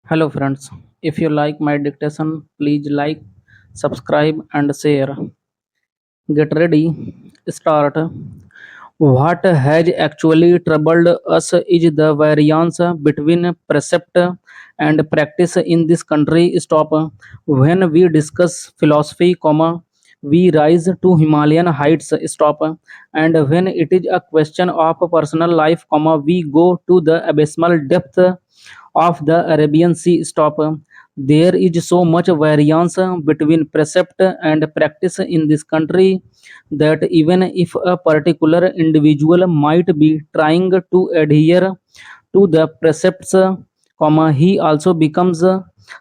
Hello friends, if you like my dictation, please like, subscribe and share. Get ready, start. What has actually troubled us is the variance between precept and practice in this country. Stop. When we discuss philosophy, we rise to Himalayan heights. Stop. And when it is a question of personal life, we go to the abysmal depth of the Arabian Sea. Stop. There is so much variance between precept and practice in this country that even if a particular individual might be trying to adhere to the precepts, he also becomes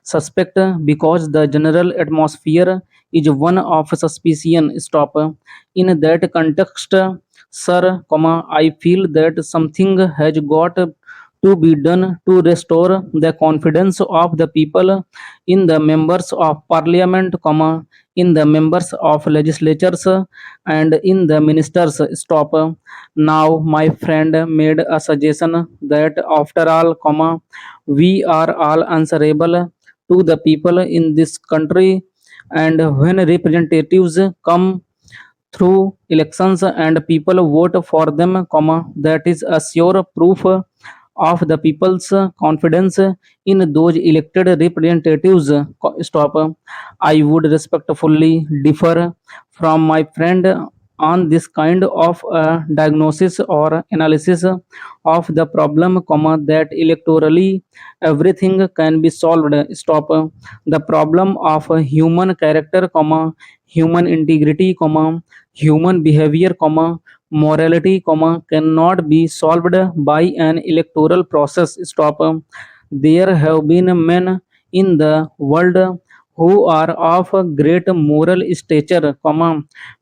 suspect because the general atmosphere is one of suspicion. Stop. In that context, sir, I feel that something has got to be done to restore the confidence of the people in the members of parliament, in the members of legislatures and in the ministers. Stop. Now my friend made a suggestion that after all, we are all answerable to the people in this country, and when representatives come through elections and people vote for them, that is a sure proof of the people's confidence in those elected representatives. Stop. I would respectfully differ from my friend on this kind of diagnosis or analysis of the problem, that electorally everything can be solved. Stop. The problem of human character, human integrity, human behavior, morality, cannot be solved by an electoral process. Stop. There have been men in the world who are of great moral stature,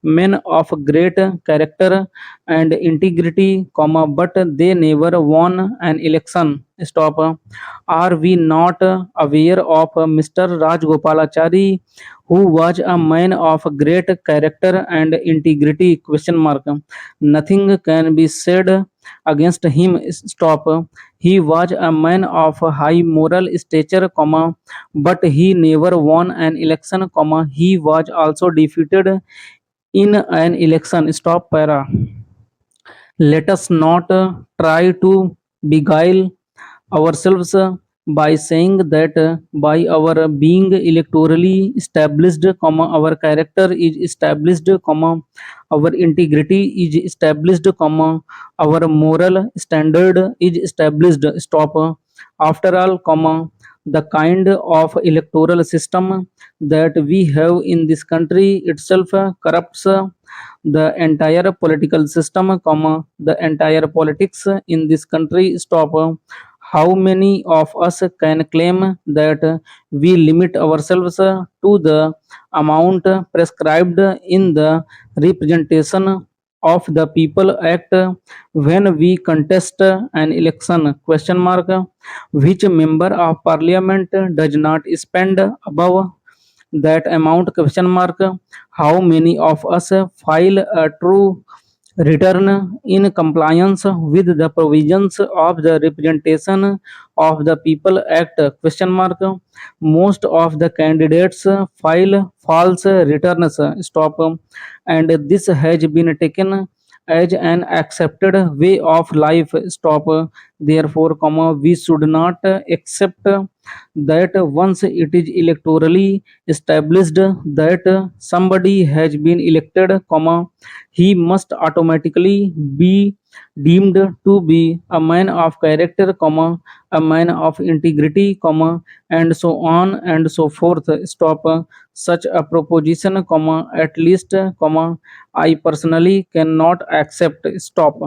men of great character and integrity, but they never won an election. Stop. Are we not aware of Mr. Rajgopalachari, who was a man of great character and integrity? Question mark. Nothing can be said against him. Stop. He was a man of high moral stature, but he never won an election, he was also defeated in an election. Stop. Para. Let us not try to beguile ourselves by saying that by our being electorally established, our character is established, our integrity is established, our moral standard is established. Stop. After all, the kind of electoral system that we have in this country itself corrupts the entire political system, the entire politics in this country. Stop. How many of us can claim that we limit ourselves to the amount prescribed in the Representation of the People Act when we contest an election? Question mark. Which member of parliament does not spend above that amount? Question mark. How many of us file a true return in compliance with the provisions of the Representation of the People Act? Question mark. Most of the candidates file false returns. Stop. And this has been taken as an accepted way of life. Stop. Therefore, we should not accept that once it is electorally established that somebody has been elected, he must automatically be deemed to be a man of character, a man of integrity, and so on and so forth. Stop. Such a proposition, at least, I personally cannot accept. Stop.